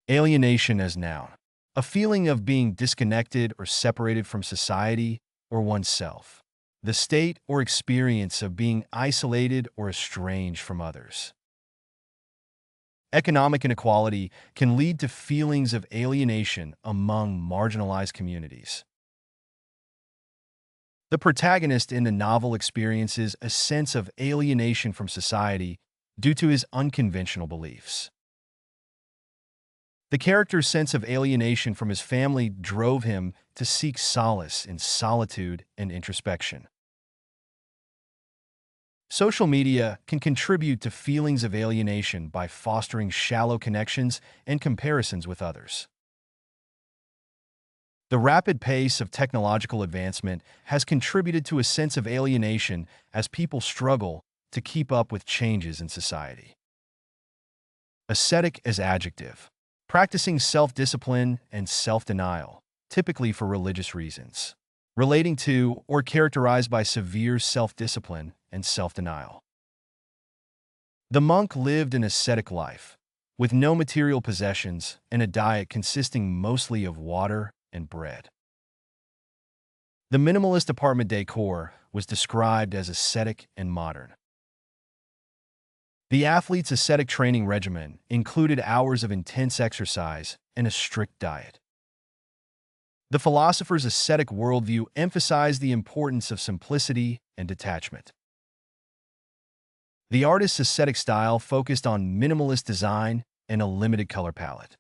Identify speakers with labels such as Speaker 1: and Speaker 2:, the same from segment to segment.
Speaker 1: Alienation as noun. A feeling of being disconnected or separated from society or oneself. The state or experience of being isolated or estranged from others. Economic inequality can lead to feelings of alienation among marginalized communities. The protagonist in the novel experiences a sense of alienation from society due to his unconventional beliefs. The character's sense of alienation from his family drove him to seek solace in solitude and introspection. Social media can contribute to feelings of alienation by fostering shallow connections and comparisons with others. The rapid pace of technological advancement has contributed to a sense of alienation as people struggle to keep up with changes in society. Ascetic as adjective. Practicing self-discipline and self-denial, typically for religious reasons. Relating to or characterized by severe self-discipline and self-denial. The monk lived an ascetic life, with no material possessions and a diet consisting mostly of water and bread. The minimalist apartment decor was described as ascetic and modern. The athlete's ascetic training regimen included hours of intense exercise and a strict diet. The philosopher's ascetic worldview emphasized the importance of simplicity and detachment. The artist's ascetic style focused on minimalist design and a limited color palette.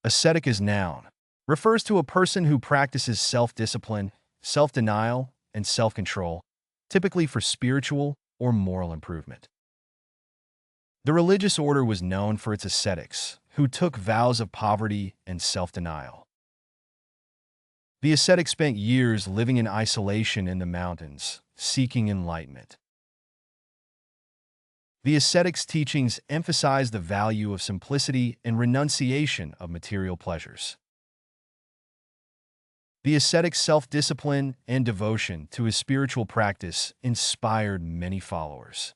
Speaker 1: Ascetic as noun refers to a person who practices self-discipline, self-denial, and self-control, typically for spiritual or moral improvement. The religious order was known for its ascetics, who took vows of poverty and self-denial. The ascetic spent years living in isolation in the mountains, seeking enlightenment. The ascetic's teachings emphasized the value of simplicity and renunciation of material pleasures. The ascetic's self-discipline and devotion to his spiritual practice inspired many followers.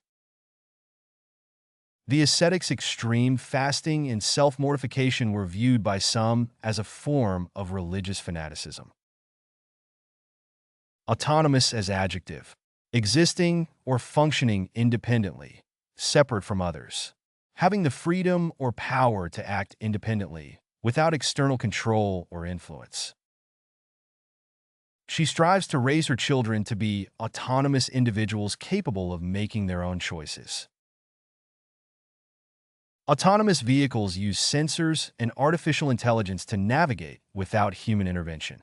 Speaker 1: The ascetic's extreme fasting and self-mortification were viewed by some as a form of religious fanaticism. Autonomous as adjective. Existing or functioning independently, separate from others. Having the freedom or power to act independently, without external control or influence. She strives to raise her children to be autonomous individuals capable of making their own choices. Autonomous vehicles use sensors and artificial intelligence to navigate without human intervention.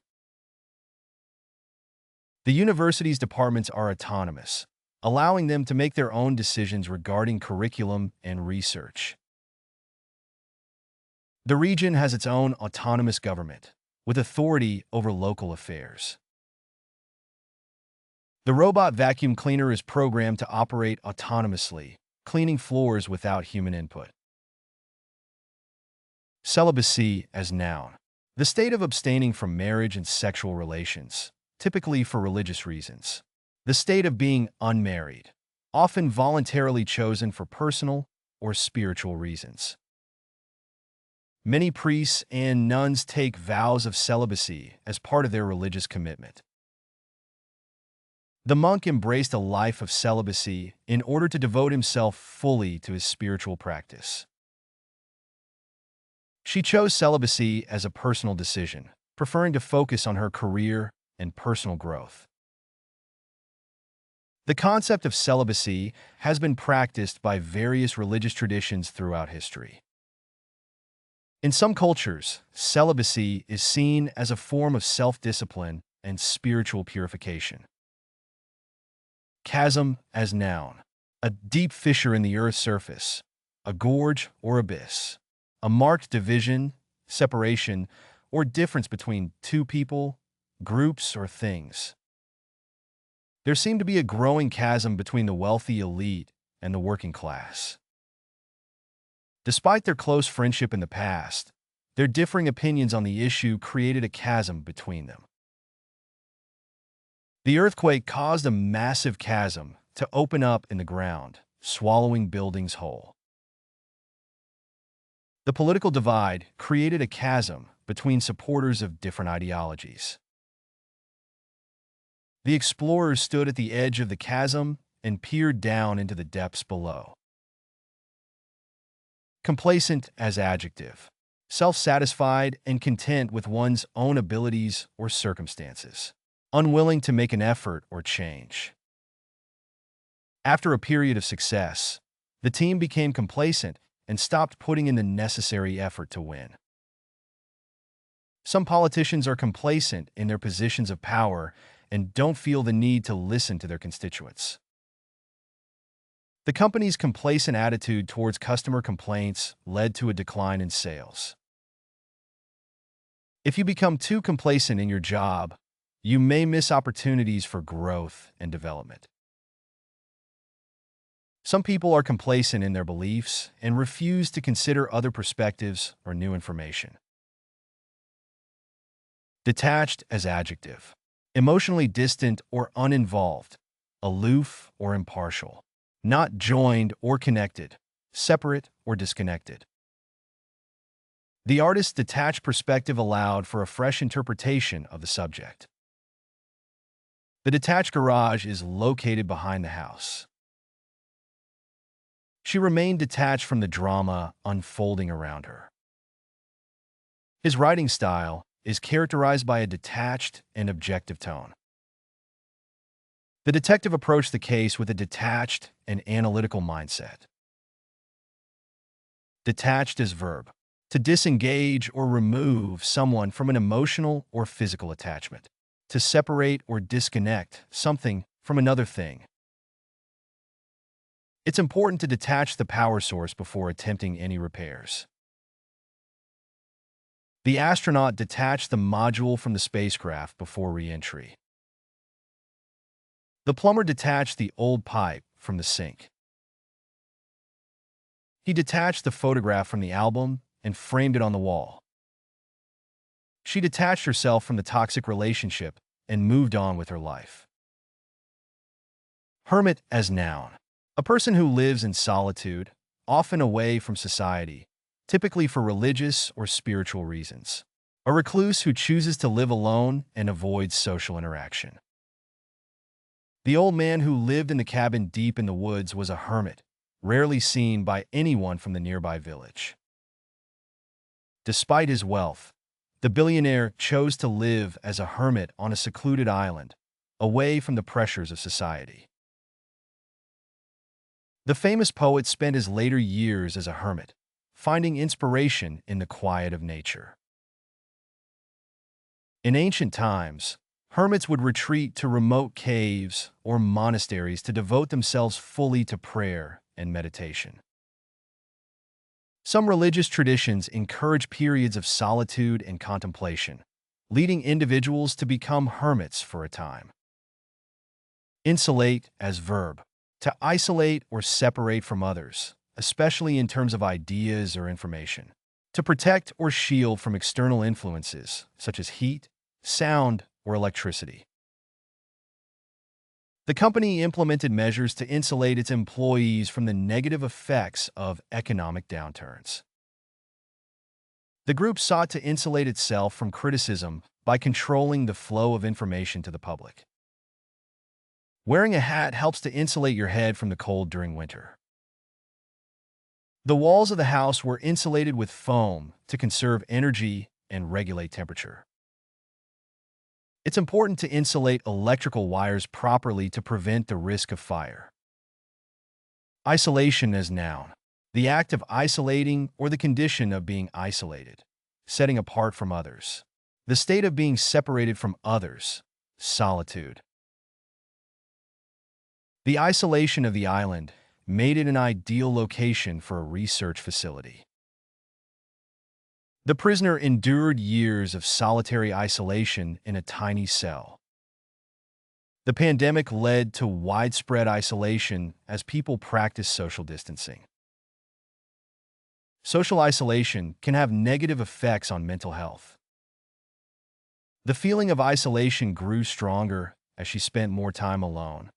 Speaker 1: The university's departments are autonomous, allowing them to make their own decisions regarding curriculum and research. The region has its own autonomous government, with authority over local affairs. The robot vacuum cleaner is programmed to operate autonomously, cleaning floors without human input. Celibacy as noun. The state of abstaining from marriage and sexual relations, typically for religious reasons. The state of being unmarried, often voluntarily chosen for personal or spiritual reasons. Many priests and nuns take vows of celibacy as part of their religious commitment. The monk embraced a life of celibacy in order to devote himself fully to his spiritual practice. She chose celibacy as a personal decision, preferring to focus on her career and personal growth. The concept of celibacy has been practiced by various religious traditions throughout history. In some cultures, celibacy is seen as a form of self-discipline and spiritual purification. Chasm as noun. A deep fissure in the earth's surface, a gorge or abyss. A marked division, separation, or difference between two people, groups, or things. There seemed to be a growing chasm between the wealthy elite and the working class. Despite their close friendship in the past, their differing opinions on the issue created a chasm between them. The earthquake caused a massive chasm to open up in the ground, swallowing buildings whole. The political divide created a chasm between supporters of different ideologies. The explorers stood at the edge of the chasm and peered down into the depths below. Complacent as adjective. Self-satisfied and content with one's own abilities or circumstances. Unwilling to make an effort or change. After a period of success, the team became complacent and stopped putting in the necessary effort to win. Some politicians are complacent in their positions of power and don't feel the need to listen to their constituents. The company's complacent attitude towards customer complaints led to a decline in sales. If you become too complacent in your job, you may miss opportunities for growth and development. Some people are complacent in their beliefs and refuse to consider other perspectives or new information. Detached as adjective. Emotionally distant or uninvolved, aloof or impartial, not joined or connected, separate or disconnected. The artist's detached perspective allowed for a fresh interpretation of the subject. The detached garage is located behind the house. She remained detached from the drama unfolding around her. His writing style is characterized by a detached and objective tone. The detective approached the case with a detached and analytical mindset. Detached as verb. To disengage or remove someone from an emotional or physical attachment. To separate or disconnect something from another thing. It's important to detach the power source before attempting any repairs. The astronaut detached the module from the spacecraft before re-entry. The plumber detached the old pipe from the sink. He detached the photograph from the album and framed it on the wall. She detached herself from the toxic relationship and moved on with her life. Hermit as noun. A person who lives in solitude, often away from society, typically for religious or spiritual reasons. A recluse who chooses to live alone and avoids social interaction. The old man who lived in the cabin deep in the woods was a hermit, rarely seen by anyone from the nearby village. Despite his wealth, the billionaire chose to live as a hermit on a secluded island, away from the pressures of society. The famous poet spent his later years as a hermit, finding inspiration in the quiet of nature. In ancient times, hermits would retreat to remote caves or monasteries to devote themselves fully to prayer and meditation. Some religious traditions encourage periods of solitude and contemplation, leading individuals to become hermits for a time. Insulate as verb. To isolate or separate from others, especially in terms of ideas or information. To protect or shield from external influences, such as heat, sound, or electricity. The company implemented measures to insulate its employees from the negative effects of economic downturns. The group sought to insulate itself from criticism by controlling the flow of information to the public. Wearing a hat helps to insulate your head from the cold during winter. The walls of the house were insulated with foam to conserve energy and regulate temperature. It's important to insulate electrical wires properly to prevent the risk of fire. Isolation as noun. The act of isolating or the condition of being isolated, setting apart from others. The state of being separated from others, solitude. The isolation of the island made it an ideal location for a research facility. The prisoner endured years of solitary isolation in a tiny cell. The pandemic led to widespread isolation as people practiced social distancing. Social isolation can have negative effects on mental health. The feeling of isolation grew stronger as she spent more time alone.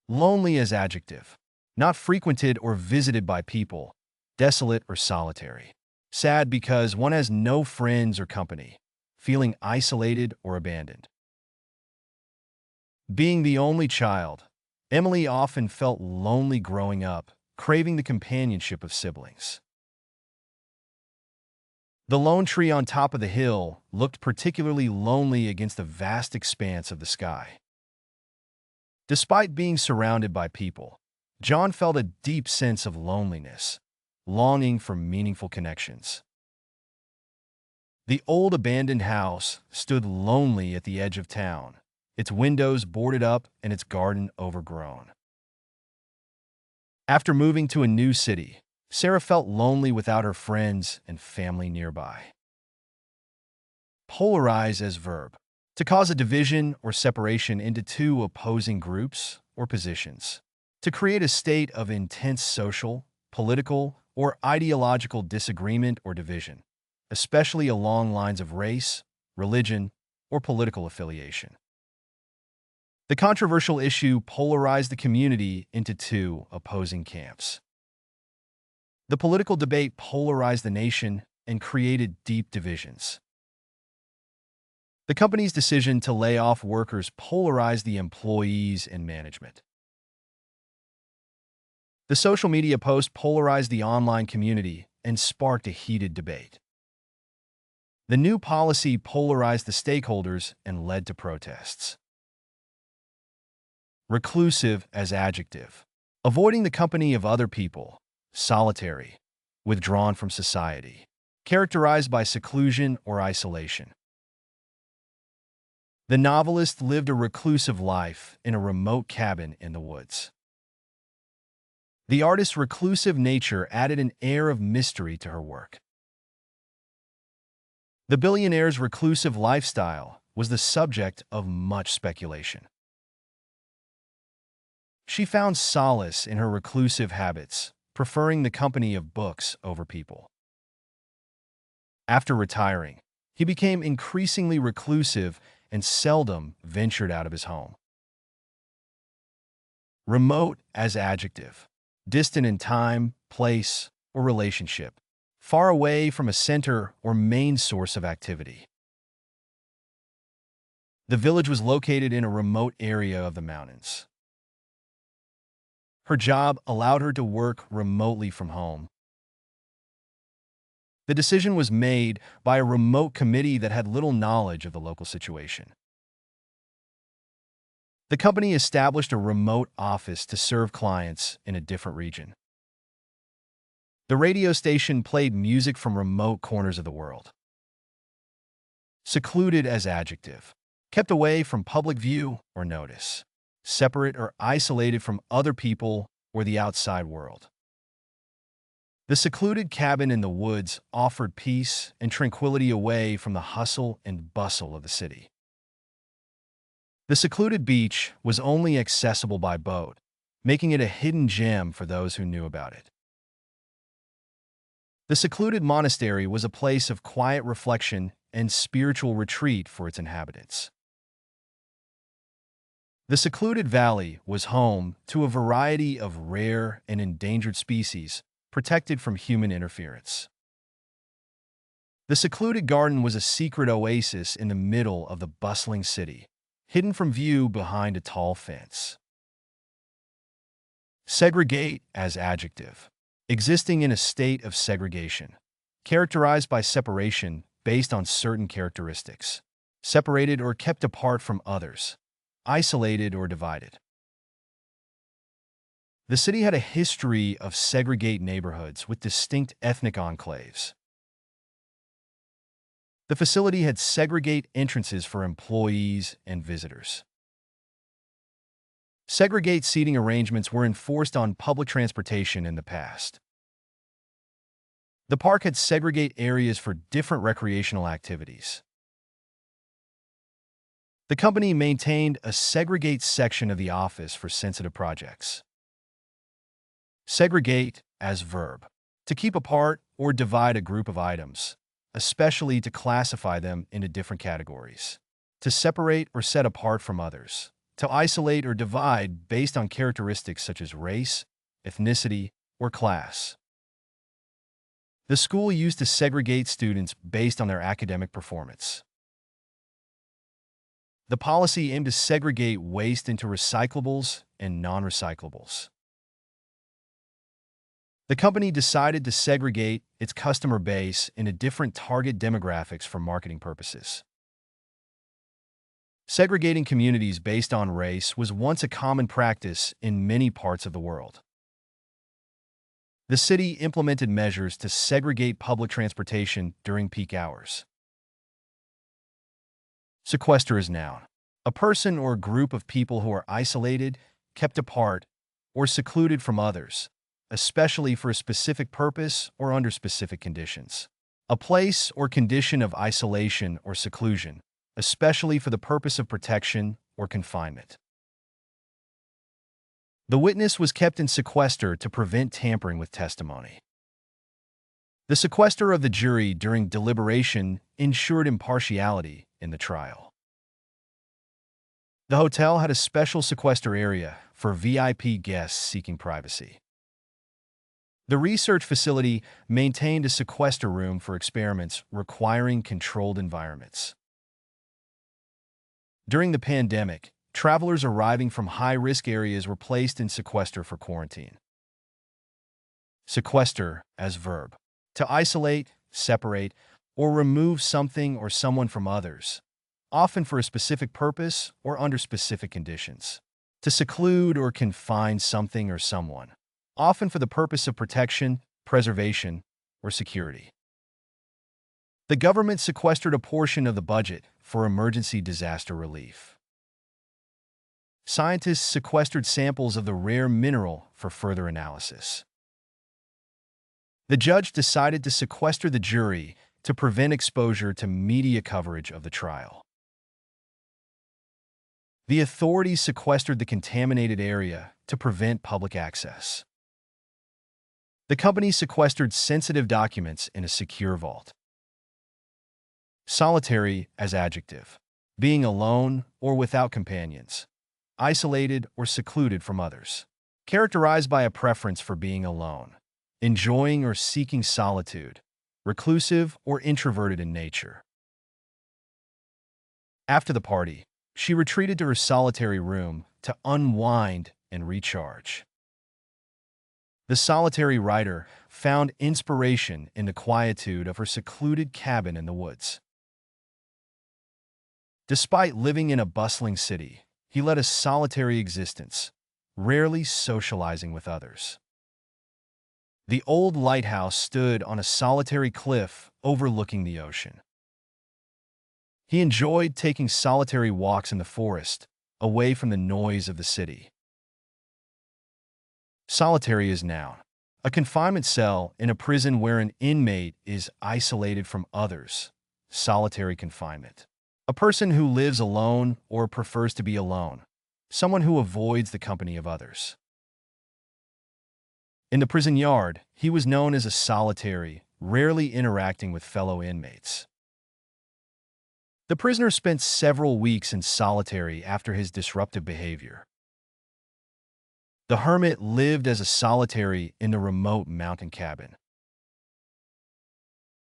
Speaker 1: Lonely as adjective. Not frequented or visited by people, desolate or solitary. Sad because one has no friends or company, feeling isolated or abandoned. Being the only child, Emily often felt lonely growing up, craving the companionship of siblings. The lone tree on top of the hill looked particularly lonely against the vast expanse of the sky. Despite being surrounded by people, John felt a deep sense of loneliness, longing for meaningful connections. The old abandoned house stood lonely at the edge of town, its windows boarded up and its garden overgrown. After moving to a new city, Sarah felt lonely without her friends and family nearby. Polarize as verb. To cause a division or separation into two opposing groups or positions. To create a state of intense social, political, or ideological disagreement or division, especially along lines of race, religion, or political affiliation. The controversial issue polarized the community into two opposing camps. The political debate polarized the nation and created deep divisions. The company's decision to lay off workers polarized the employees and management. The social media post polarized the online community and sparked a heated debate. The new policy polarized the stakeholders and led to protests. Reclusive as adjective. Avoiding the company of other people, solitary, withdrawn from society, characterized by seclusion or isolation. The novelist lived a reclusive life in a remote cabin in the woods. The artist's reclusive nature added an air of mystery to her work. The billionaire's reclusive lifestyle was the subject of much speculation. She found solace in her reclusive habits, preferring the company of books over people. After retiring, he became increasingly reclusive and seldom ventured out of his home. Remote as adjective. Distant in time, place, or relationship. Far away from a center or main source of activity. The village was located in a remote area of the mountains. Her job allowed her to work remotely from home. The decision was made by a remote committee that had little knowledge of the local situation. The company established a remote office to serve clients in a different region. The radio station played music from remote corners of the world. Secluded as adjective. Kept away from public view or notice. Separate or isolated from other people or the outside world. The secluded cabin in the woods offered peace and tranquility away from the hustle and bustle of the city. The secluded beach was only accessible by boat, making it a hidden gem for those who knew about it. The secluded monastery was a place of quiet reflection and spiritual retreat for its inhabitants. The secluded valley was home to a variety of rare and endangered species protected from human interference. The secluded garden was a secret oasis in the middle of the bustling city, hidden from view behind a tall fence. Segregate as adjective. Existing in a state of segregation, characterized by separation based on certain characteristics, separated or kept apart from others, isolated or divided. The city had a history of segregate neighborhoods with distinct ethnic enclaves. The facility had segregate entrances for employees and visitors. Segregate seating arrangements were enforced on public transportation in the past. The park had segregate areas for different recreational activities. The company maintained a segregate section of the office for sensitive projects. Segregate as verb. To keep apart or divide a group of items, especially to classify them into different categories. To separate or set apart from others. To isolate or divide based on characteristics such as race, ethnicity, or class. The school used to segregate students based on their academic performance. The policy aimed to segregate waste into recyclables and non-recyclables. The company decided to segregate its customer base into different target demographics for marketing purposes. Segregating communities based on race was once a common practice in many parts of the world. The city implemented measures to segregate public transportation during peak hours. Sequester is noun. A person or group of people who are isolated, kept apart, or secluded from others, especially for a specific purpose or under specific conditions. A place or condition of isolation or seclusion, especially for the purpose of protection or confinement. The witness was kept in sequester to prevent tampering with testimony. The sequester of the jury during deliberation ensured impartiality in the trial. The hotel had a special sequester area for VIP guests seeking privacy. The research facility maintained a sequester room for experiments requiring controlled environments. During the pandemic, travelers arriving from high-risk areas were placed in sequester for quarantine. Sequester as verb. To isolate, separate, or remove something or someone from others, often for a specific purpose or under specific conditions. To seclude or confine something or someone, often for the purpose of protection, preservation, or security. The government sequestered a portion of the budget for emergency disaster relief. Scientists sequestered samples of the rare mineral for further analysis. The judge decided to sequester the jury to prevent exposure to media coverage of the trial. The authorities sequestered the contaminated area to prevent public access. The company sequestered sensitive documents in a secure vault. Solitary as adjective. Being alone or without companions. Isolated or secluded from others. Characterized by a preference for being alone. Enjoying or seeking solitude. Reclusive or introverted in nature. After the party, she retreated to her solitary room to unwind and recharge. The solitary writer found inspiration in the quietude of her secluded cabin in the woods. Despite living in a bustling city, he led a solitary existence, rarely socializing with others. The old lighthouse stood on a solitary cliff overlooking the ocean. He enjoyed taking solitary walks in the forest, away from the noise of the city. Solitary is noun. A confinement cell in a prison where an inmate is isolated from others. Solitary confinement. A person who lives alone or prefers to be alone. Someone who avoids the company of others. In the prison yard, he was known as a solitary, rarely interacting with fellow inmates. The prisoner spent several weeks in solitary after his disruptive behavior. The hermit lived as a solitary in the remote mountain cabin.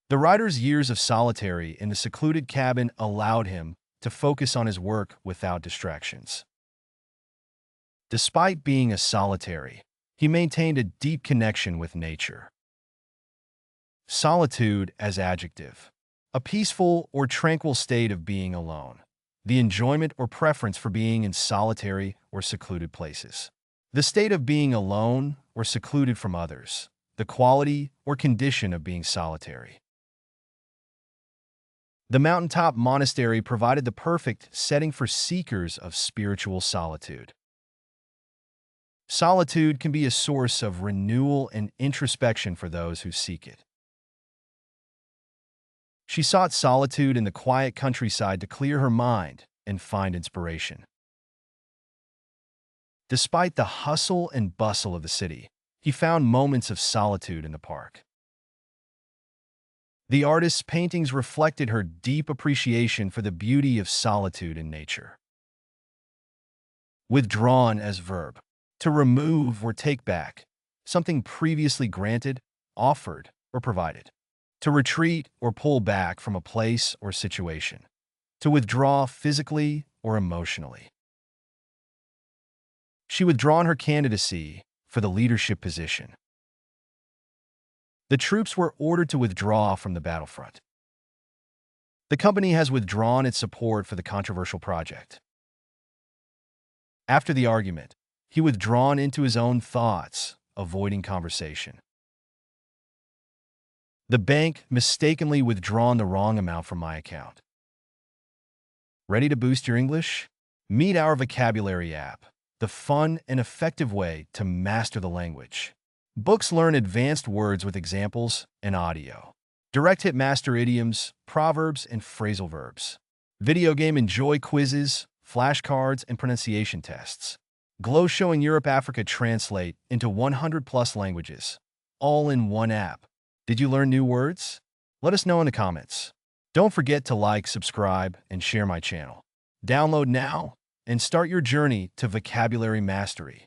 Speaker 1: The writer's years of solitary in the secluded cabin allowed him to focus on his work without distractions. Despite being a solitary, he maintained a deep connection with nature. Solitude as adjective. A peaceful or tranquil state of being alone. The enjoyment or preference for being in solitary or secluded places. The state of being alone or secluded from others. The quality or condition of being solitary. The mountaintop monastery provided the perfect setting for seekers of spiritual solitude. Solitude can be a source of renewal and introspection for those who seek it. She sought solitude in the quiet countryside to clear her mind and find inspiration. Despite the hustle and bustle of the city, he found moments of solitude in the park. The artist's paintings reflected her deep appreciation for the beauty of solitude in nature. Withdrawn as verb. To remove or take back, something previously granted, offered, or provided. To retreat or pull back from a place or situation. To withdraw physically or emotionally. She withdrawn her candidacy for the leadership position. The troops were ordered to withdraw from the battlefront. The company has withdrawn its support for the controversial project. After the argument, he withdrawn into his own thoughts, avoiding conversation. The bank mistakenly withdrawn the wrong amount from my account. Ready to boost your English? Meet our vocabulary app, the fun and effective way to master the language. Books learn advanced words with examples and audio. Direct hit master idioms, proverbs, and phrasal verbs. Video game enjoy quizzes, flashcards, and pronunciation tests. Glow showing Europe, Africa translate into 100+ languages, all in one app. Did you learn new words? Let us know in the comments. Don't forget to like, subscribe, and share my channel. Download now and start your journey to vocabulary mastery.